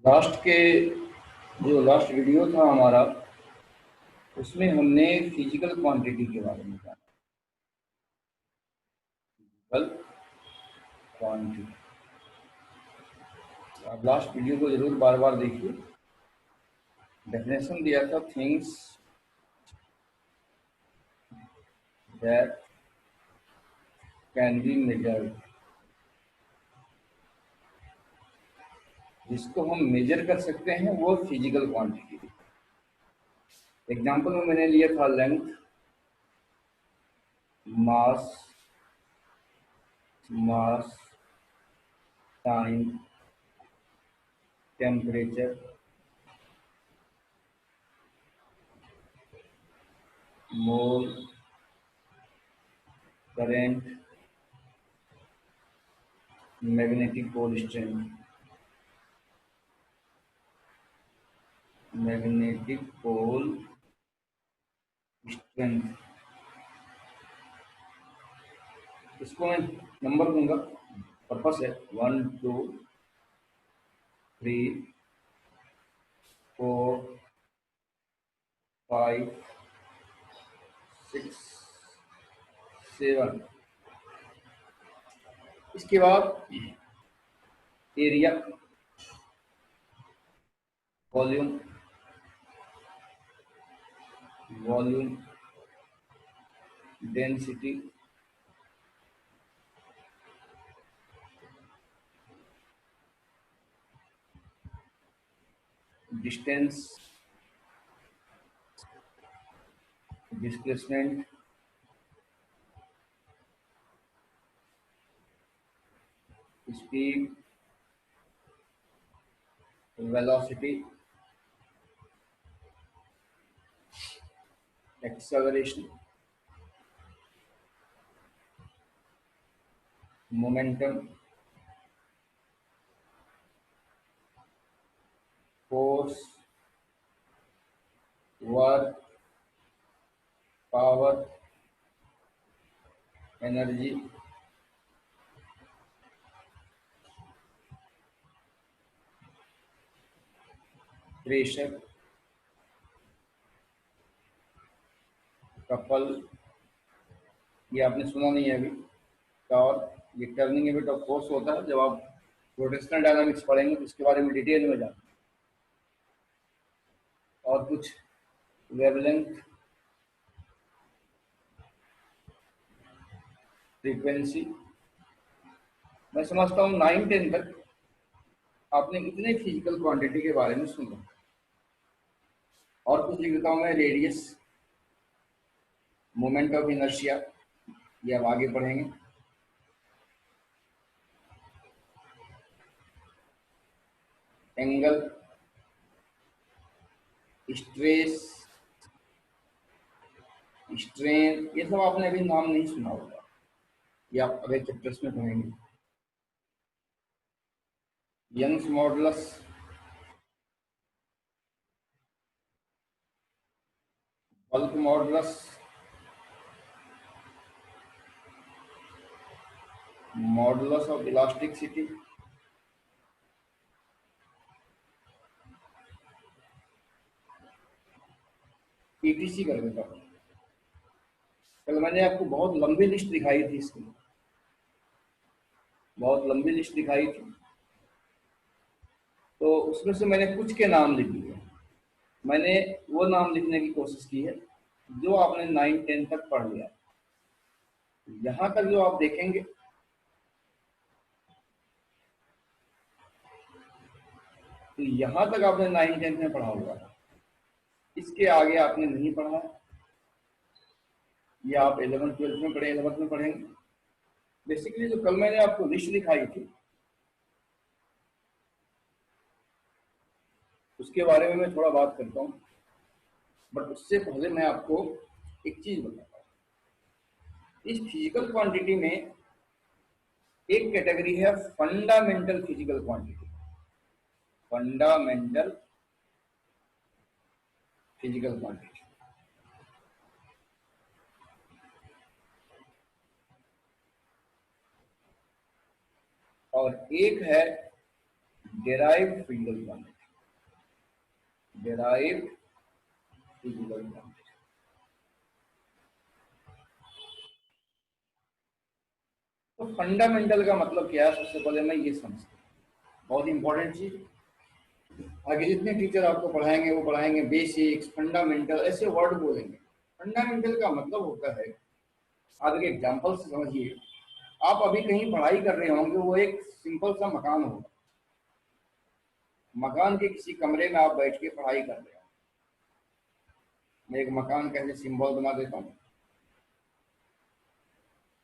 जो last video था हमारा, उसमें हमने फिजिकल क्वांटिटी के बारे में जाना। फिजिकल क्वांटिटी, आप लास्ट वीडियो को जरूर बार बार देखिए। डेफिनेशन दिया था, things that can be measured, जिसको हम मेजर कर सकते हैं वो फिजिकल क्वांटिटी। एग्जाम्पल में मैंने लिया था लेंथ, मास, टाइम, टेम्परेचर, मोल, करंट, मैग्नेटिक पोल स्ट्रेंथ, इसको मैं नंबर दूंगा, पर्पस है 1 2 3 4 5 6 7। इसके बाद area, volume, density, distance, displacement, speed, velocity, acceleration, momentum, force, work, power, energy, pressure, couple, ये आपने सुना नहीं है अभी, टॉर्क, ये टर्निंग एबिट ऑफ फोर्स होता है। जब आप रोटेशनल डायनामिक्स पढ़ेंगे तो इसके बारे में डिटेल में जाएंगे। और कुछ वेवलेंथ, फ्रीक्वेंसी। मैं समझता हूँ 9-10 तक आपने इतने फिजिकल क्वांटिटी के बारे में सुना। और कुछ लिख देता हूँ मैं, रेडियस, मोमेंट ऑफ इनर्शिया, ये अब आगे पढ़ेंगे। एंगल, स्ट्रेस, स्ट्रेन, ये सब आपने अभी नाम नहीं सुना होगा, ये आप अगले चैप्टर्स में पढ़ेंगे। Young's modulus, bulk modulus, modulus of elasticity, ETC कर देता हूँ। कल मैंने आपको बहुत लंबी लिस्ट दिखाई थी, इसकी बहुत लंबी लिस्ट दिखाई थी, तो उसमें से मैंने कुछ के नाम लिख दिए। मैंने वो नाम लिखने की कोशिश की है जो आपने 9-10 तक पढ़ लिया। यहां तक जो आप देखेंगे, तो यहां तक आपने 9-10 में पढ़ा हुआ है, इसके आगे आपने नहीं पढ़ा है। ये आप 11th-12th में पढ़े, 11th में पढ़ेंगे। बेसिकली जो कल मैंने आपको लिस्ट दिखाई थी उसके बारे में मैं थोड़ा बात करता हूँ, बट उससे पहले मैं आपको एक चीज बताता हूँ। इस फिजिकल क्वांटिटी में एक कैटेगरी है fundamental physical quantity, fundamental physical quantity, और एक है derived physical quantity. Derived physical quantity. तो फंडामेंटल का मतलब क्या है, सबसे पहले मैं ये समझता हूँ, बहुत इंपॉर्टेंट चीज। आगे जितने टीचर आपको पढ़ाएंगे वो पढ़ाएंगे बेसिक्स, फंडामेंटल, ऐसे वर्ड बोलेंगे। फंडामेंटल का मतलब होता है, आप एक एग्जाम्पल से समझिए। आप अभी कहीं पढ़ाई कर रहे होंगे, वो एक सिंपल सा मकान होगा, मकान के किसी कमरे में आप बैठ के पढ़ाई कर रहे हो। मैं एक मकान का ऐसे सिंबल बना देता हूँ।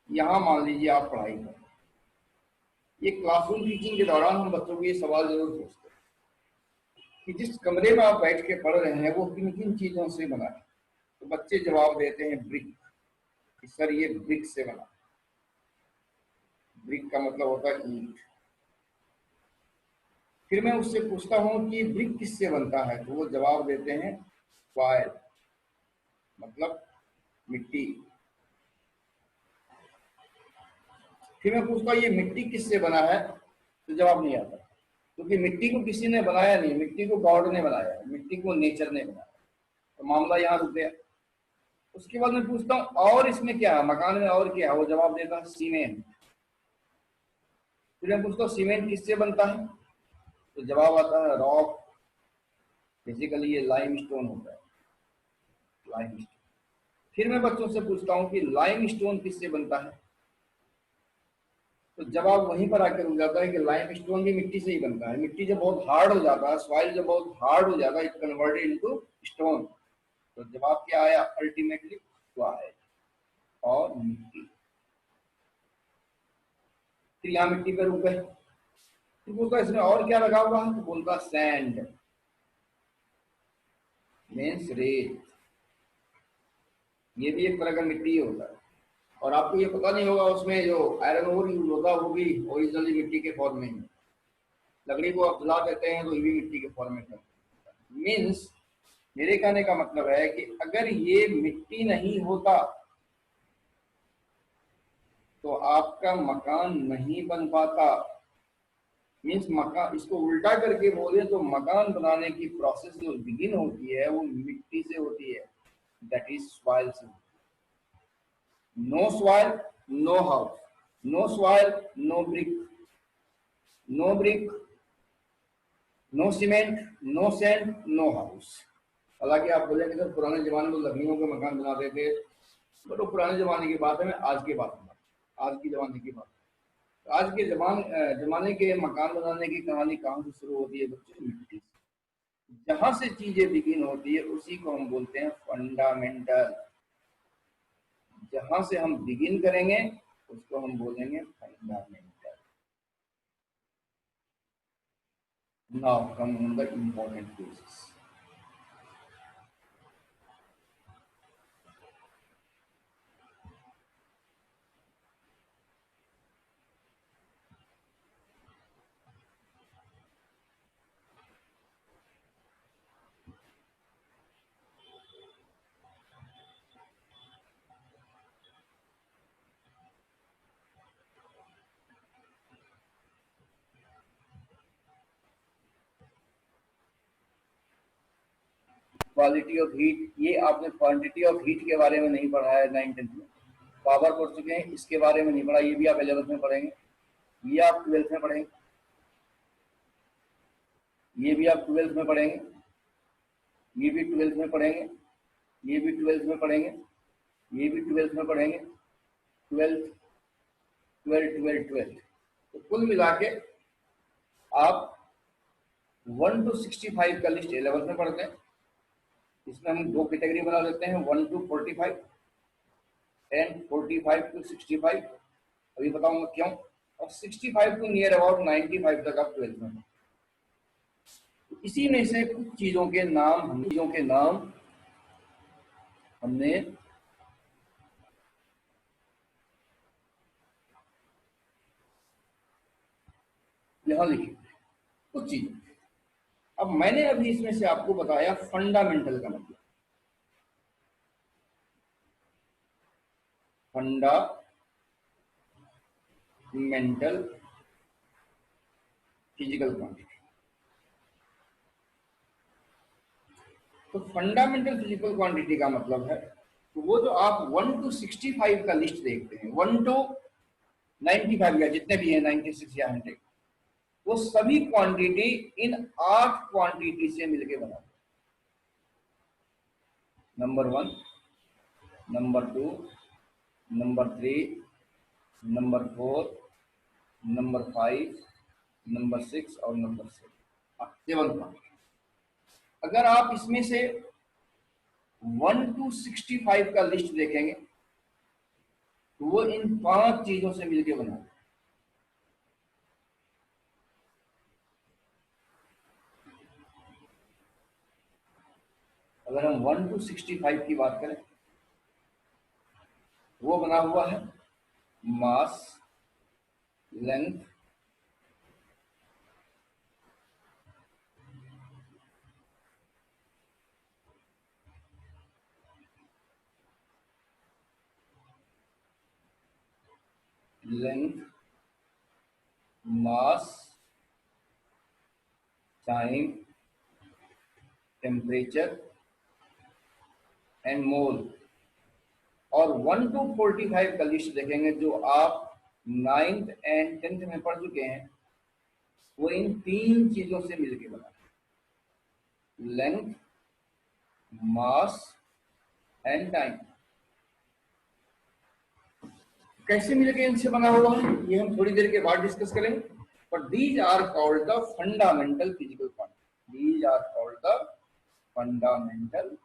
यहाँ मान लीजिए आप पढ़ाई कर रहे हैं। ये क्लासरूम टीचिंग के दौरान हम बच्चों को ये सवाल जरूर पूछते हैं कि जिस कमरे में आप बैठ के पढ़ रहे हैं वो किन किन चीजों से बना है। तो बच्चे जवाब देते हैं ब्रिक, सर ये ब्रिक से बना। ब्रिक का मतलब होता है ईंट। फिर मैं उससे पूछता हूँ कि ब्रिक किससे बनता है, तो वो जवाब देते हैं सॉइल, मतलब मिट्टी। फिर मैं पूछता हूँ ये मिट्टी किससे बना है, तो जवाब नहीं आता, क्योंकि मिट्टी को किसी ने बनाया नहीं, मिट्टी को गॉड ने बनाया, मिट्टी को नेचर ने बनाया। तो मामला यहाँ रुक गया। उसके बाद मैं पूछता हूँ और इसमें क्या है, मकान में और क्या है, वो जवाब देता है सीमेंट। फिर मैं पूछता हूँ सीमेंट किससे बनता है, तो जवाब आता है रॉक। बेसिकली ये लाइम स्टोन होता है, लाइम स्टोन। फिर मैं बच्चों से पूछता हूँ कि लाइम स्टोन किससे बनता है, तो जवाब वहीं पर आकर रुक जाता है कि लाइम स्टोन भी मिट्टी से ही बनता है। मिट्टी जब बहुत हार्ड हो जाता है, सॉइल जब बहुत हार्ड हो जाता है, इट कन्वर्टेड इनटू स्टोन। तो जवाब क्या आया अल्टीमेटली, सॉइल और मिट्टी। फिर यहाँ मिट्टी पे रुक गए। फिर बोलता इसमें और क्या लगा हुआ है, तो बोलता सैंड मीन्स रेत। ये भी एक तरह का मिट्टी होता है। और आपको ये पता नहीं होगा उसमें जो आयरन ओर यूज होता है वो भी ओरिजिनली मिट्टी के फॉर्म में ही। लकड़ी को आप जला देते हैं तो ये भी मिट्टी के फॉर्म में करते हैं। मीन्स मेरे कहने का मतलब है कि अगर ये मिट्टी नहीं होता तो आपका मकान नहीं बन पाता। मीन्स मकान, इसको उल्टा करके बोले तो मकान बनाने की प्रोसेस जो बिगिन होती है वो मिट्टी से होती है, दैट इज सॉइल से। No soil no house, no soil no brick, no brick no cement no sand no house. हालांकि आप बोलेंगे सर पुराने जमाने में लकड़ियों के मकान बनाते थे, बट वो पुराने जमाने की बात है, मैं आज की बात हूँ, आज की जमाने की बात। तो आज के जमाने के मकान बनाने की कहानी कहाँ से शुरू होती है बच्चों, मिट्टी से। जहां से चीजें बिगिन होती है उसी को हम बोलते हैं फंडामेंटल। जहां से हम बिगिन करेंगे उसको हम बोलेंगे fundamental. Now come on the important cases. Quality of heat, ये आपने क्वांटिटी ऑफ हीट के बारे में नहीं पढ़ा है 9th में। पावर पढ़ चुके हैं, इसके बारे में नहीं पढ़ा, ये भी आप 11th में पढ़ेंगे, ये आप 12th में पढ़ेंगे, ये भी आप 12th में पढ़ेंगे, ये भी 12th में पढ़ेंगे, ये भी 12th में पढ़ेंगे, ये भी 12th में पढ़ेंगे। 12th 12 12 12, तो कुल मिला के आप 1 to 65 का लिस्ट 11th में पढ़ते हैं। इसमें हम दो कैटेगरी बना देते हैं, 1 to 45 एंड 45 to 65। अभी बताऊंगा क्यों। और 65 टू नियर अबाउट 95 तक आप 12th में। इसी में से कुछ चीजों के नाम हमने यहां लिखी, कुछ चीजें। अब मैंने अभी इसमें से आपको बताया फंडामेंटल का मतलब, फंडामेंटल फिजिकल क्वांटिटी। तो फंडामेंटल फिजिकल क्वांटिटी का मतलब है तो वो जो आप 1 to 65 का लिस्ट देखते हैं, 1 to 95 या जितने भी हैं 96 या 100, वो सभी क्वांटिटी इन 8 क्वांटिटी से मिलके बना। Number 1, number 2, number 3, number 4, number 5, number 6 और नंबर 7 क्वांटिटी। अगर आप इसमें से 1 to 65 का लिस्ट देखेंगे तो वो इन 5 चीजों से मिलके बना। अगर हम 1 to 65 की बात करें, वो बना हुआ है mass, length, length, mass, time, temperature and mole. और 1 to 45 का लिस्ट देखेंगे जो आप 9th एंड 10th में पढ़ चुके हैं, वो इन 3 चीजों से मिलके बना। Length, mass and time. कैसे मिलके इनसे बना हुआ है ये हम थोड़ी देर के बाद डिस्कस करेंगे। But these are called the fundamental physical quantity. These are called the fundamental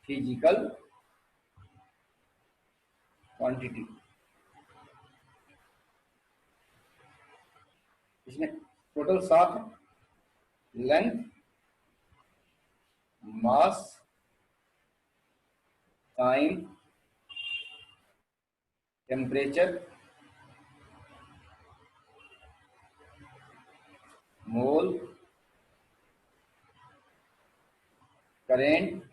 physical quantity. इसमें टोटल 7 है। Length, mass, time, temperature, mole, current.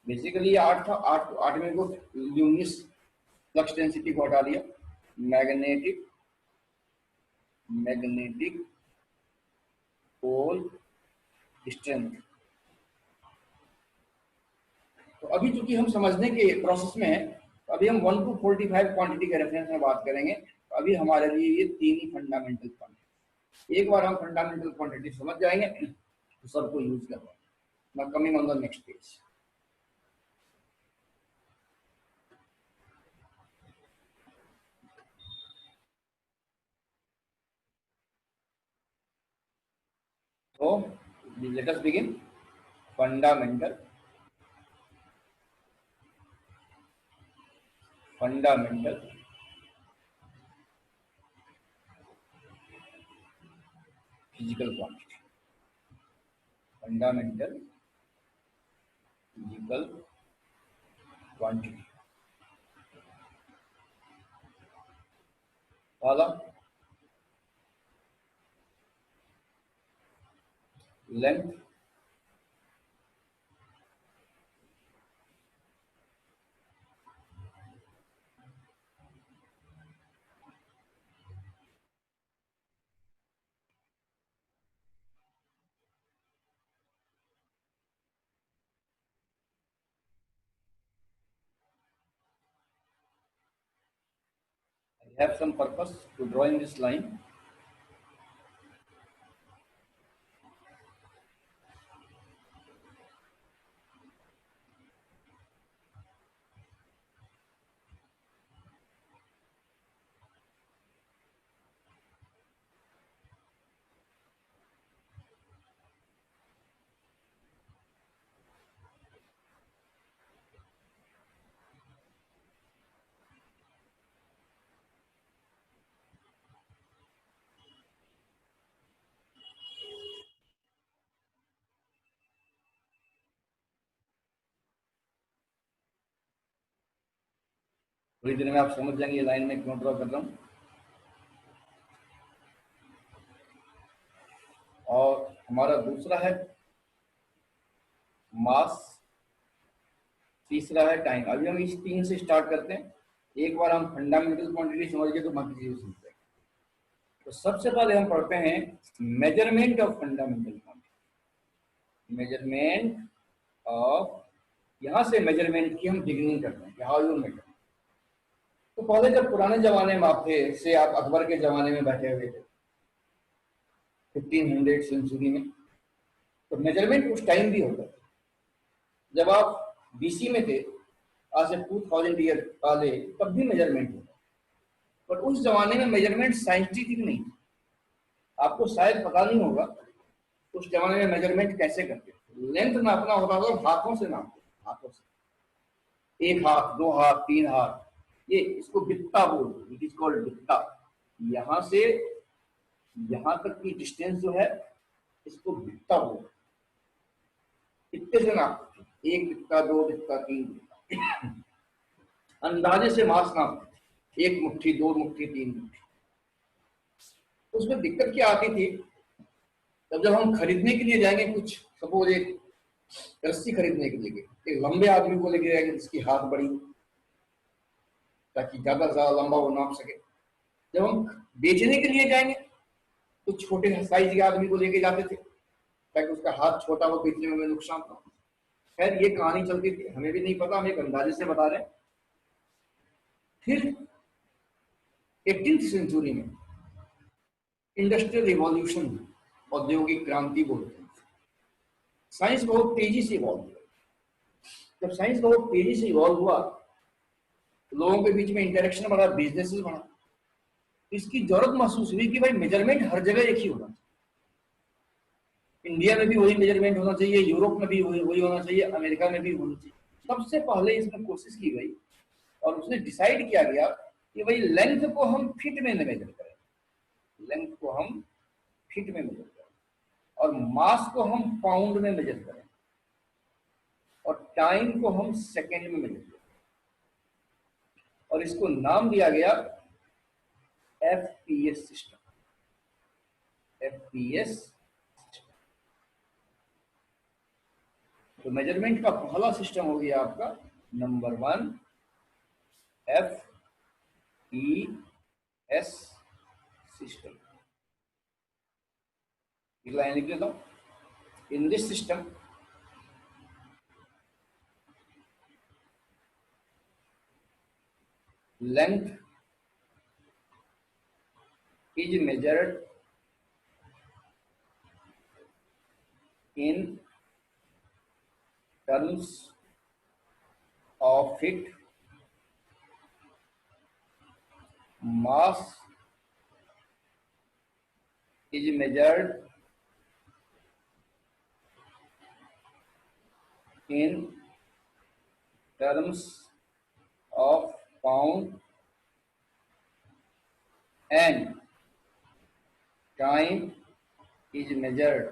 Basically 8 था, 8वें को ल्यूमिनस फ्लक्स डेंसिटी को हटा दिया। Magnetic, magnetic pole strength. तो अभी चूंकि हम समझने के प्रोसेस में है, तो अभी हम 1 to 45 क्वांटिटी के रेफरेंस में बात करेंगे। तो अभी हमारे लिए ये 3 ही फंडामेंटल क्वांटिटी। एक बार हम फंडामेंटल क्वांटिटी समझ जाएंगे तो सबको यूज करवाएंगे। Now coming on the next page. So let us begin. Fundamental physical quantity. Fundamental physical quantity. Pala, length, I have some purpose to draw in this line. थोड़ी देर में आप समझ जाएंगे ये लाइन में क्यों ड्रॉ कर रहा हूं। और हमारा दूसरा है मास, तीसरा है टाइम। अभी हम इस 3 से स्टार्ट करते हैं। एक बार हम फंडामेंटल क्वांटिटी समझ गए तो बाकी चीजें समझ जाएंगे। तो सबसे पहले हम पढ़ते हैं measurement of fundamental quantity. Measurement of, यहां से मेजरमेंट की हम बिगिनिंग करते हैं कि हाउ यू मेजर। तो पहले जब पुराने जमाने में आप थे, से आप अकबर के जमाने में बैठे हुए थे 1500 सेंचुरी में, तो मेजरमेंट उस टाइम भी होता था। जब आप बीसी में थे, आज से 2000 ईयर पहले, तब भी मेजरमेंट होता, पर उस जमाने में मेजरमेंट साइंटिफिक नहीं था। आपको शायद पता नहीं होगा उस जमाने में मेजरमेंट कैसे करते थे। लेंथ नापना होता था तो हाथों से नापते, हाथों से, एक हाथ, दो हाथ, तीन हाथ, ये इसको बित्ता बोलते हैं, इट इज कॉल्ड बित्ता। यहां से यहां तक की डिस्टेंस जो है इसको बित्ता बोलते हैं। इतने से नापते थे, एक बित्ता, दो बित्ता, तीन बित्ता, अंदाजे से मास नापते थे, एक मुट्ठी, दो मुट्ठी, तीन मुट्ठी। उसमें दिक्कत क्या आती थी, तब जब हम खरीदने के लिए जाएंगे कुछ, सपोज एक रस्सी खरीदने के लिए, एक लंबे आदमी को लेके जाएंगे जिसकी हाथ बड़ी, ताकि ज्यादा से ज्यादा लंबा वो नाप सके। जब हम बेचने के लिए जाएंगे तो छोटे साइज के आदमी को लेके जाते थे ताकि उसका हाथ छोटा हो, बेचने में नुकसान ना हो। खैर ये कहानी चलती थी, हमें भी नहीं पता, हम एक अंदाजे से बता रहे हैं। फिर 18वीं सेंचुरी में इंडस्ट्रियल रिवॉल्यूशन, औद्योगिक क्रांति बोलते हैं, साइंस बहुत तेजी से इवॉल्व हुआ। जब साइंस बहुत तेजी से इवॉल्व हुआ, लोगों के बीच में इंटरेक्शन बढ़ा, बिजनेसेस बढ़ा, इसकी जरूरत महसूस हुई कि भाई मेजरमेंट हर जगह एक ही होना चाहिए। इंडिया में भी वही मेजरमेंट होना चाहिए, यूरोप में भी वही होना चाहिए, अमेरिका में भी होना चाहिए। सबसे पहले इसमें कोशिश की गई और उसने डिसाइड किया गया कि भाई लेंथ को हम फीट में मेजर करें, लेंथ को हम फीट में मेजर करें, और मास को हम पाउंड में मेजर करें, और टाइम को हम सेकेंड में मेजर करें। और इसको नाम दिया गया एफपीएस सिस्टम, एफपीएस। तो मेजरमेंट का पहला सिस्टम हो गया आपका नंबर 1, एफपीएस सिस्टम। लाइन लिख लेता हूं। In this system length is measured in terms of feet, mass is measured in terms of pound, and time is measured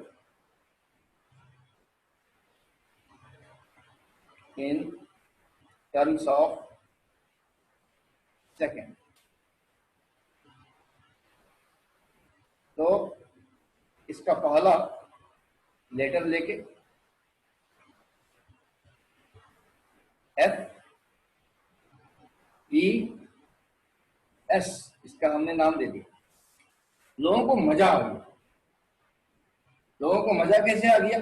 in terms of second। तो इसका पहला लेटर लेके एफ ई एस, इसका हमने नाम दे दिया। लोगों को मजा आ गया। लोगों को मजा कैसे आ गया?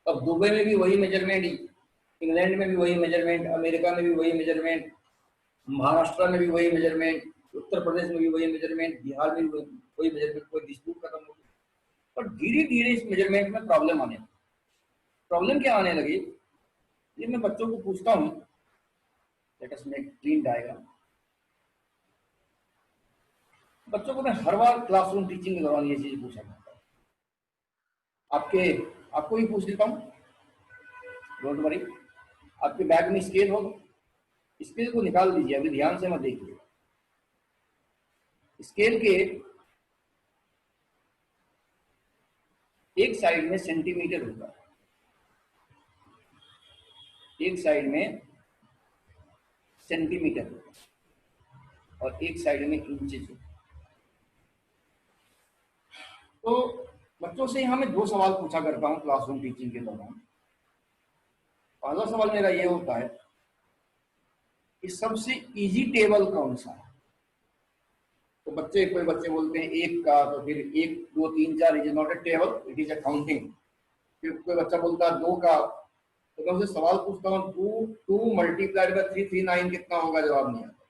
अब दुबई में भी वही मेजरमेंट, इंग्लैंड में भी वही मेजरमेंट, अमेरिका में भी वही मेजरमेंट, महाराष्ट्र में भी वही मेजरमेंट, उत्तर प्रदेश में भी वही मेजरमेंट, बिहार में भी वही मेजरमेंट। कोई डिस्प्यूट खत्म हो गया। पर धीरे धीरे इस मेजरमेंट में प्रॉब्लम आने, प्रॉब्लम क्या आने लगी, ये मैं बच्चों को पूछता हूँ, let us make clean diagram. बच्चों को मैं हर बार क्लासरूम टीचिंग के दौरान ये चीज पूछा जाता है। आपको भी पूछ लेता हूँ, डोंट वरी। आपके बैग में स्केल होगा, स्केल को निकाल लीजिए, अभी ध्यान से मत देखिए। स्केल के एक साइड में सेंटीमीटर होगा, एक साइड में सेंटीमीटर होगा, और एक साइड में इंचेस होगा। तो बच्चों से यहां मैं 2 सवाल पूछा करता हूं क्लासरूम टीचिंग के दौरान। पहला सवाल मेरा ये होता है कि सबसे इजी टेबल कौन सा है? तो बच्चे, कोई बच्चे बोलते हैं एक का, तो फिर एक दो तीन चार, it is not a table, it is a counting. फिर कोई बच्चा बोलता है दो का, तो मैं उसे सवाल पूछता हूँ two, two multiplied by three, three nine कितना होगा, जवाब नहीं आता।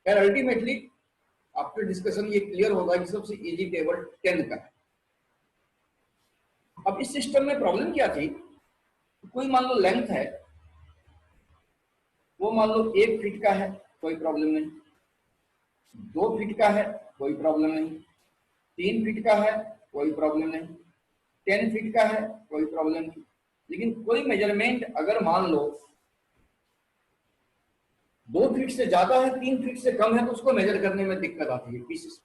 खैर अल्टीमेटली आफ्टर डिस्कशन ये क्लियर होगा कि सबसे इजी टेबल 10 का है। अब इस सिस्टम में प्रॉब्लम क्या थी, कोई मान लो लेंथ है, वो मान लो 1 फीट का है, कोई प्रॉब्लम नहीं। 2 फीट का है, कोई प्रॉब्लम नहीं। 3 फीट का है, कोई प्रॉब्लम नहीं। 10 फीट का है, कोई प्रॉब्लम नहीं। लेकिन कोई मेजरमेंट अगर मान लो 2 फीट से ज्यादा है, 3 फीट से कम है, तो उसको मेजर करने में दिक्कत आती है पीसेस।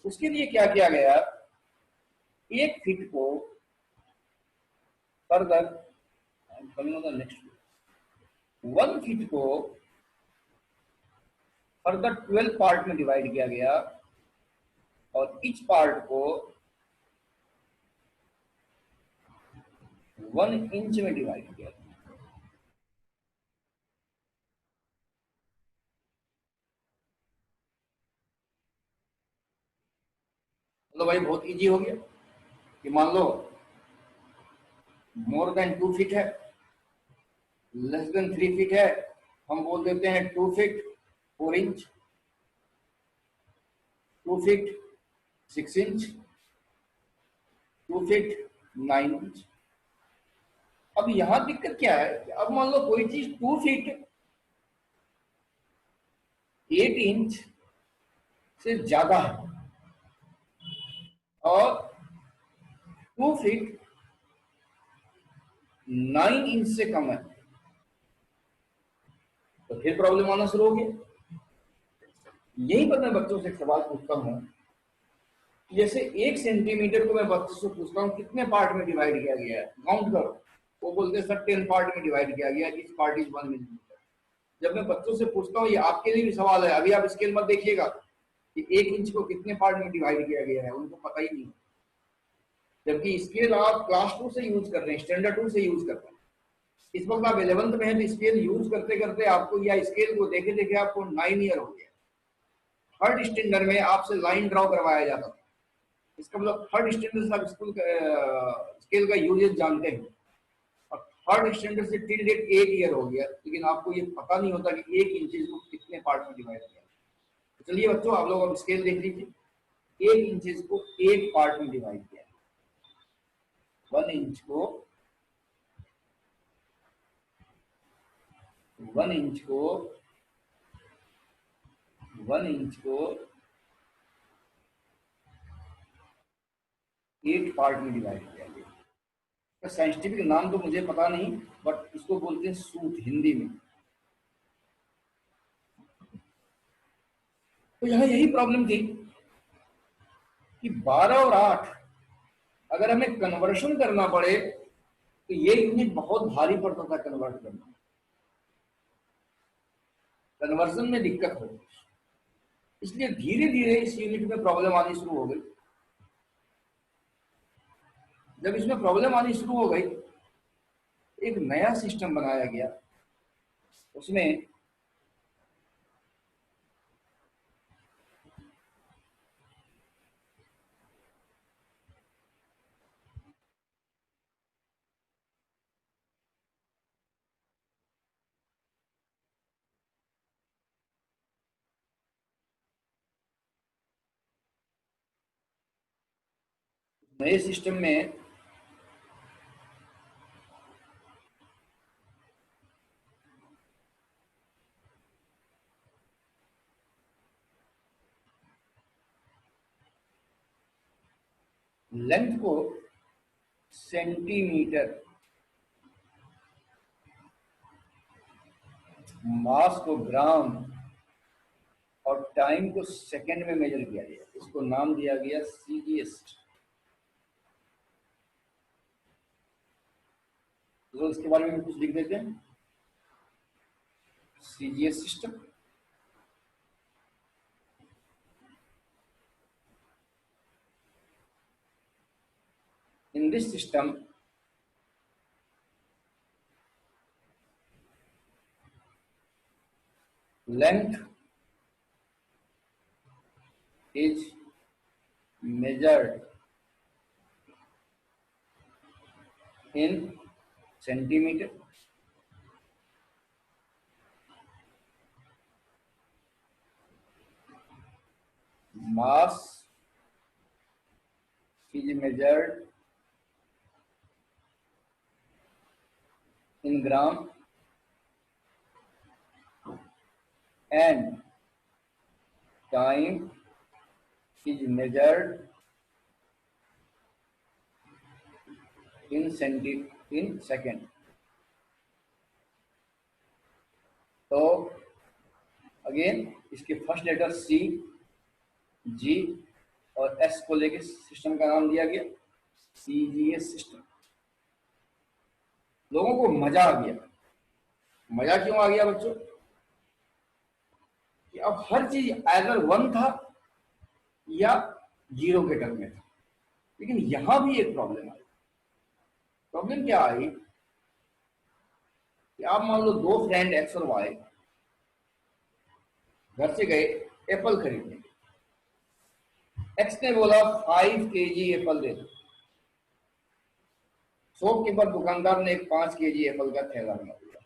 उसके लिए क्या किया गया, 1 फीट को फर्दर, नेक्स्ट 1 फीट को फर्दर 12 पार्ट में डिवाइड किया गया, और इच पार्ट को 1 इंच में डिवाइड किया गया। तो भाई बहुत इजी हो गया कि मान लो मोर देन 2 फीट है, लेस देन 3 फीट है, हम बोल देते हैं 2 feet 4 inch, 2 feet 6 inch, 2 feet 9 inch. अब यहां दिक्कत क्या है, अब मान लो कोई चीज 2 फीट 8 इंच से ज्यादा है और 2 फीट 9 इंच से कम है, तो फिर प्रॉब्लम आना शुरू हो गया। यहीं पर मैं बच्चों से एक सवाल पूछता हूं, जैसे 1 सेंटीमीटर को मैं बच्चों से पूछता हूँ कितने पार्ट में डिवाइड किया गया है, काउंट करो। वो बोलते हैं सर 10 पार्ट में डिवाइड किया गया, इस पार्ट इज 1 मिलीमीटर। जब मैं बच्चों से पूछता हूँ, ये आपके लिए भी सवाल है, अभी आप स्केल मत देखिएगा कि 1 इंच को कितने पार्ट में डिवाइड किया गया है, उनको पता ही नहीं। जबकि स्केल आप क्लास 2 से यूज कर रहे हैं, स्टैंडर्ड 2 से यूज कर रहे हैं। इस वक्त आप 11th में है, तो स्केल यूज करते करते आपको, या स्केल को देखे देखे आपको 9 ईयर हो गया। थर्ड स्टैंडर्ड में आपसे लाइन ड्रॉ करवाया जाता था, इसका मतलब थर्ड स्टैंडर्ड से आप स्कूल स्केल का यूजेज जानते हैं, और थर्ड स्टैंडर्ड से टिल डेट 8 ईयर हो गया, लेकिन आपको ये पता नहीं होता कि 1 इंचेस को कितने पार्ट में डिवाइड किया। तो चलिए बच्चों, आप लोग अब स्केल देख लीजिए, 1 इंचेस को 8 पार्ट में डिवाइड किया, 1 इंच को 1 इंच को 1 इंच को 8 पार्ट में डिवाइड किया गया। साइंटिफिक नाम तो मुझे पता नहीं, बट इसको बोलते हैं सूत हिंदी में। तो यहाँ यही प्रॉब्लम थी कि 12 और 8 अगर हमें कन्वर्शन करना पड़े तो ये यूनिट बहुत भारी पड़ता था कन्वर्ट करना, कन्वर्जन में दिक्कत हो गई। इसलिए धीरे धीरे इस यूनिट में प्रॉब्लम आनी शुरू हो गई। जब इसमें प्रॉब्लम आनी शुरू हो गई, एक नया सिस्टम बनाया गया, उसमें नए सिस्टम में लेंथ को सेंटीमीटर, मास को ग्राम और टाइम को सेकंड में मेजर किया गया। इसको नाम दिया गया सीजीएस। तो इसके बारे में कुछ लिख देते हैं, CGS system. In this system, length is measured in centimeter. Mass is measured in gram, and time is measured in second. तो अगेन इसके फर्स्ट लेटर सी, जी और एस को लेके सिस्टम का नाम दिया गया सीजीएस सिस्टम। लोगों को मजा आ गया। मजा क्यों आ गया बच्चों? कि अब हर चीज अगर 1 था या 0 के टर्म में था। लेकिन यहां भी एक प्रॉब्लम आई। प्रॉब्लम क्या आई कि आप मान लो दो फ्रेंड एक्स और वाई घर से गए एप्पल खरीदने। एक्स ने बोला 5 केजी एप्पल दे दो। शॉपकीपर दुकानदार ने एक 5 केजी एप्पल का थैला बना दिया।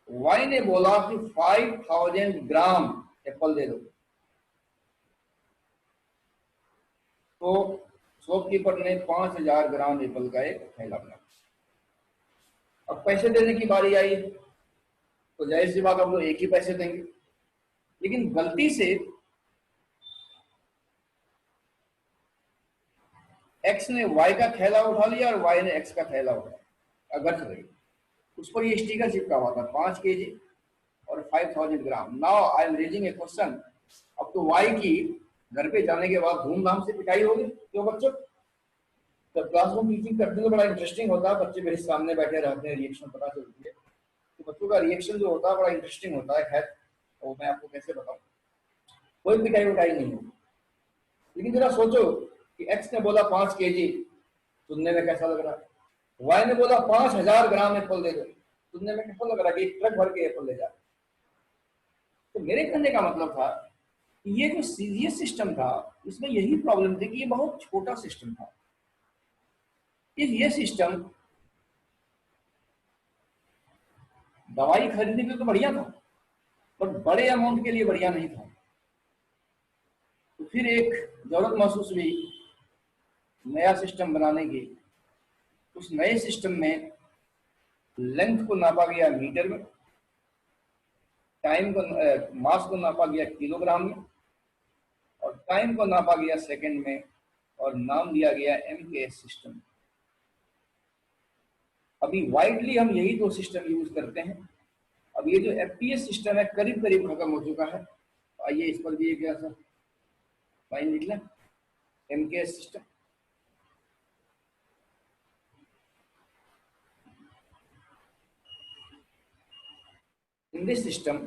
वाई ने बोला कि 5000 ग्राम एप्पल दे दो। तो शॉपकीपर ने 5000 ग्राम एप्पल का एक थैला बना दिया। अब पैसे देने की बारी आई तो जाहिर सी बात हम लोग एक ही पैसे देंगे। लेकिन गलती से एक्स ने वाई का थैला उठा लिया और वाई ने एक्स का थैला उठाया। अगर से उस पर ये स्टिकर चिपका हुआ था 5 केजी और 5000 gram. Now I am raising a question. अब तो वाई की घर पे जाने के बाद धूमधाम से पिटाई होगी। क्यों बच्चों? तो क्लासरूम टीचिंग करते तो बड़ा इंटरेस्टिंग होता है। बच्चे मेरे सामने बैठे रहते हैं, रिएक्शन पता चलती है। तो बच्चों का रिएक्शन जो होता है बड़ा इंटरेस्टिंग होता है। खैर तो मैं आपको कैसे बताऊं, कोई पिटाई उठाई नहीं होगी। लेकिन जरा सोचो कि एक्स ने बोला 5 केजी, सुनने में कैसा लग रहा है? वाई ने बोला 5000 ग्राम एप्पल दे दो, सुनने में कैसा लग रहा है कि ट्रक भर के एप्पल ले जा। तो मेरे कहने का मतलब था कि ये जो सीजीएस सिस्टम था इसमें यही प्रॉब्लम थी कि ये बहुत छोटा सिस्टम था। ये सिस्टम दवाई खरीदने के लिए तो बढ़िया था, बट बड़े अमाउंट के लिए बढ़िया नहीं था। तो फिर एक जरूरत महसूस हुई नया सिस्टम बनाने की। उस नए सिस्टम में लेंथ को नापा गया मीटर में, टाइम को मास को नापा गया किलोग्राम में, और टाइम को नापा गया सेकंड में, और नाम दिया गया एमकेएस सिस्टम। अभी वाइडली हम यही दो सिस्टम यूज करते हैं। अब ये जो एफपीएस सिस्टम है करीब करीब खत्म हो चुका है। तो आइए इस पर भी क्या सर लाइन लिख लें, MKS system. In this system,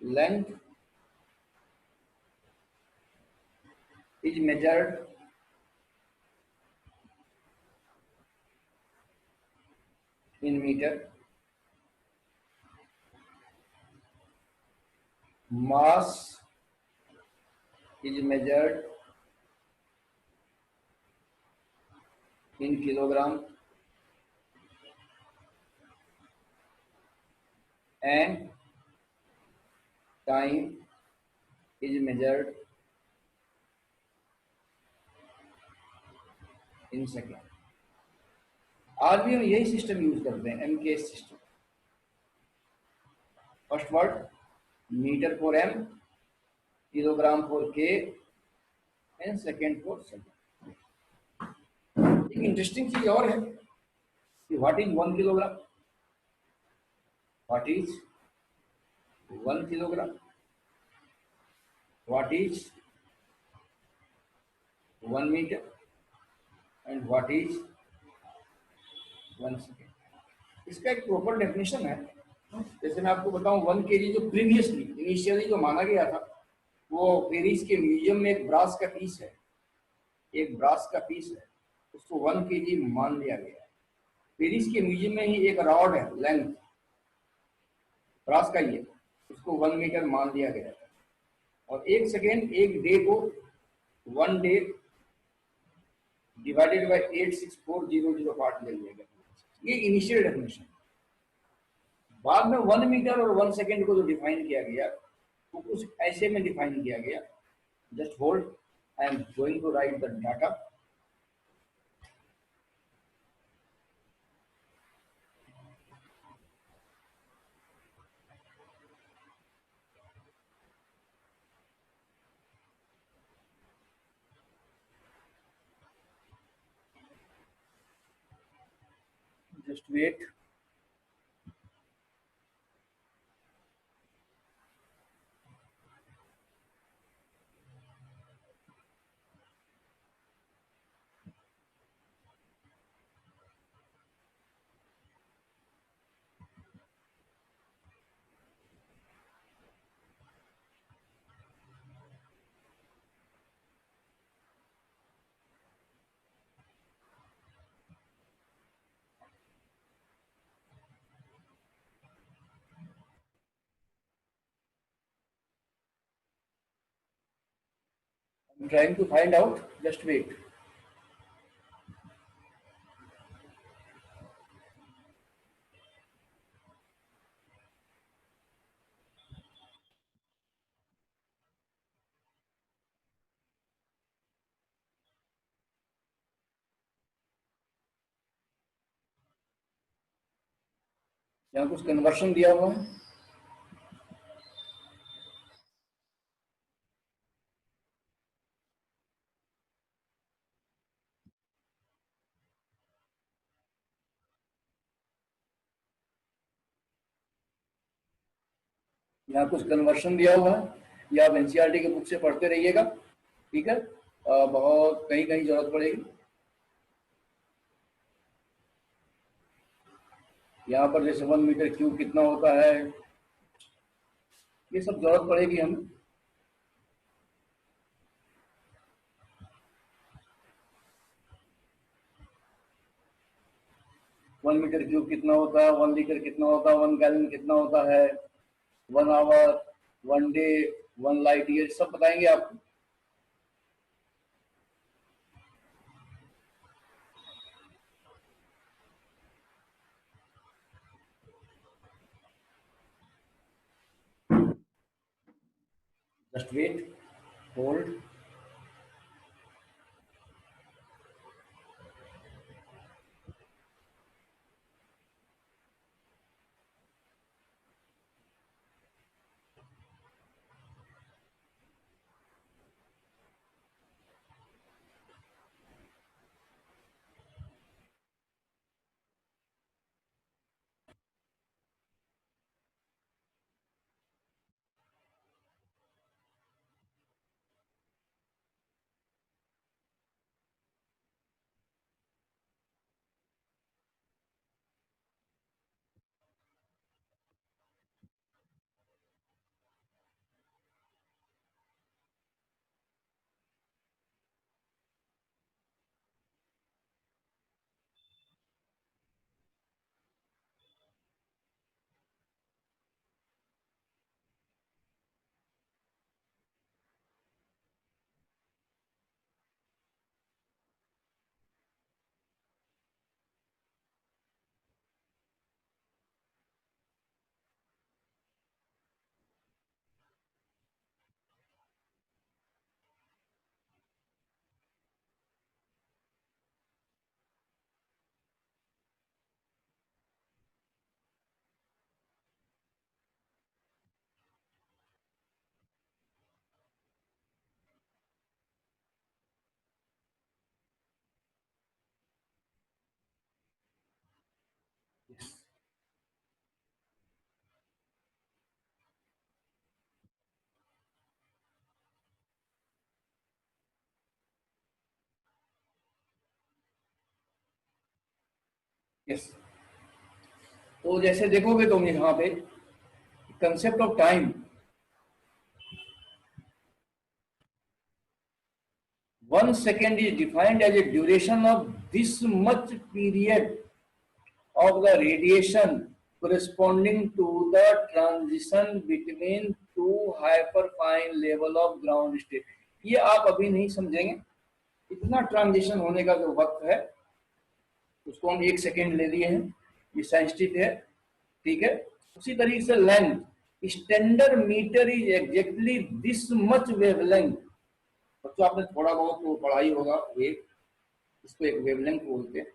length is measured in meter, mass is measured in kilogram, and time is measured in second। आज भी हम यही सिस्टम यूज करते हैं, MKS system. First word metre for M, kilogram for K, and second for second. एक interesting चीज और है कि what is 1 kilogram, what is 1 kilogram, what is 1 metre, and what is 1 second. इसका एक प्रॉपर डेफिनेशन है। जैसे मैं आपको बताऊं 1 केजी जो प्रीवियसली इनिशियली जो माना गया था वो पेरिस के म्यूजियम में एक ब्रास का पीस है, एक ब्रास का पीस है, उसको 1 केजी मान लिया गया। पेरिस के म्यूजियम में ही एक रॉड है, लेंथ ब्रास का ही है, उसको 1 मीटर मान लिया गया है, और 1 सेकेंड, एक डे को 1 डे डिवाइडेड बाय 86400 पार्ट ले लिया गया। ये इनिशियल डेफिनेशन। बाद में 1 मीटर और 1 सेकेंड को जो डिफाइन किया गया तो कुछ ऐसे में डिफाइन किया गया। Just hold, I am going to write the data. Just wait. I'm trying to find out. Just wait. यहाँ कुछ कन्वर्शन दिया हुआ है। यहाँ कुछ कन्वर्शन दिया हुआ है, या आप एनसीईआरटी के बुक से पढ़ते रहिएगा, ठीक है। बहुत कहीं कहीं जरूरत पड़ेगी। यहाँ पर जैसे 1 मीटर क्यूब कितना होता है, ये सब जरूरत पड़ेगी हमें। वन मीटर क्यूब कितना होता है, 1 लीटर कितना होता है, 1 गैलन कितना होता है, 1 आवर, 1 डे, 1 लाइट ईयर, सब बताएंगे आपको। Just wait, hold. यस, तो जैसे देखोगे तुम यहाँ पे concept of time, 1 second is defined as a duration of this much period of the radiation corresponding to the transition between two hyperfine level of ground state। ये आप अभी नहीं समझेंगे, इतना ट्रांजिशन होने का जो वक्त है उसको हम 1 सेकेंड ले लिए हैं, ये सेंसिटिव है, ठीक है। उसी तरीके से length, standard metre is exactly this much wavelength. बच्चों आपने थोड़ा बहुत तो पढ़ाई होगा, वेव, इसको एक वेवलेंथ बोलते हैं।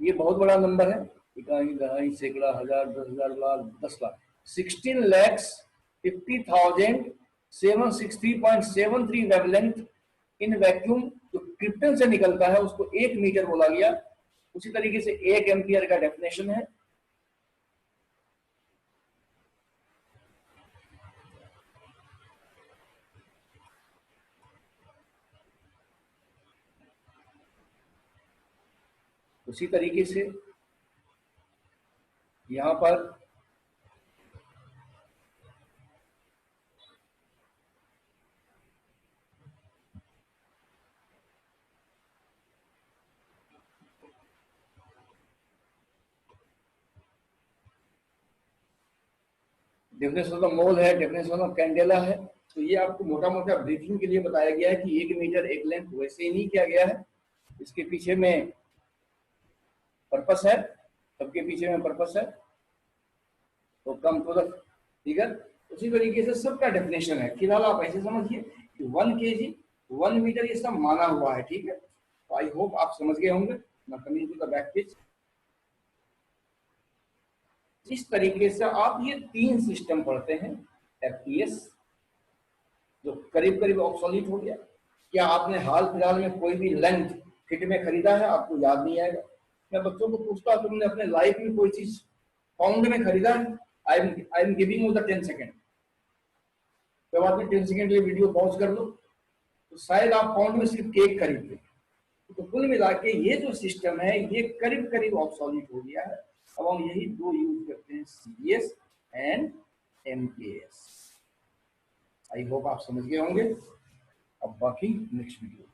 ये बहुत बड़ा नंबर है, इकाई, दहाई, सैकड़ा, हजार, 10,000, lakh, 10 lakh, 16,50,763.73 wavelength in vacuum जो क्रिप्टन से निकलता है उसको 1 मीटर बोला गया। उसी तरीके से 1 एम्पियर का डेफिनेशन है। उसी तरीके से यहां पर डेफिनेशन ऑफ मोल है, डेफिनेशन ऑफ कैंडेला है। तो ये आपको मोटा मोटा ब्रीफिंग के लिए बताया गया है कि 1 मीटर 1 लेंथ वैसे ही नहीं किया गया है, इसके पीछे में पर्पस है, सबके पीछे में पर्पस है। तो कम टू द फिगर, उसी तरीके से सबका डेफिनेशन है। फिलहाल आप ऐसे समझिए कि 1 kg 1 मीटर ये सब माना हुआ है, ठीक है। तो आई होप आप समझ गए होंगे। ना coming to the back page, इस तरीके से आप ये 3 सिस्टम पढ़ते हैं। एफपीएस जो करीब करीब ऑब्सोलीट हो गया। क्या आपने हाल फिलहाल में कोई भी लेंथ फिट में खरीदा है? आपको याद नहीं आएगा। मैं बच्चों को पूछता, तुमने अपने लाइफ में कोई चीज पाउंड में खरीदा है? I am giving you the 10 second. जब आपने 10 सेकेंड लिए वीडियो पॉज कर लो तो शायद आप पाउंड में सिर्फ केक खरीदते। तो कुल मिला के ये जो सिस्टम है ये करीब करीब ऑब्सोलीट हो गया है। अब हम यही 2 यूज करते हैं, CS and MKS. I hope आप समझ गए होंगे। अब बाकी नेक्स्ट वीडियो।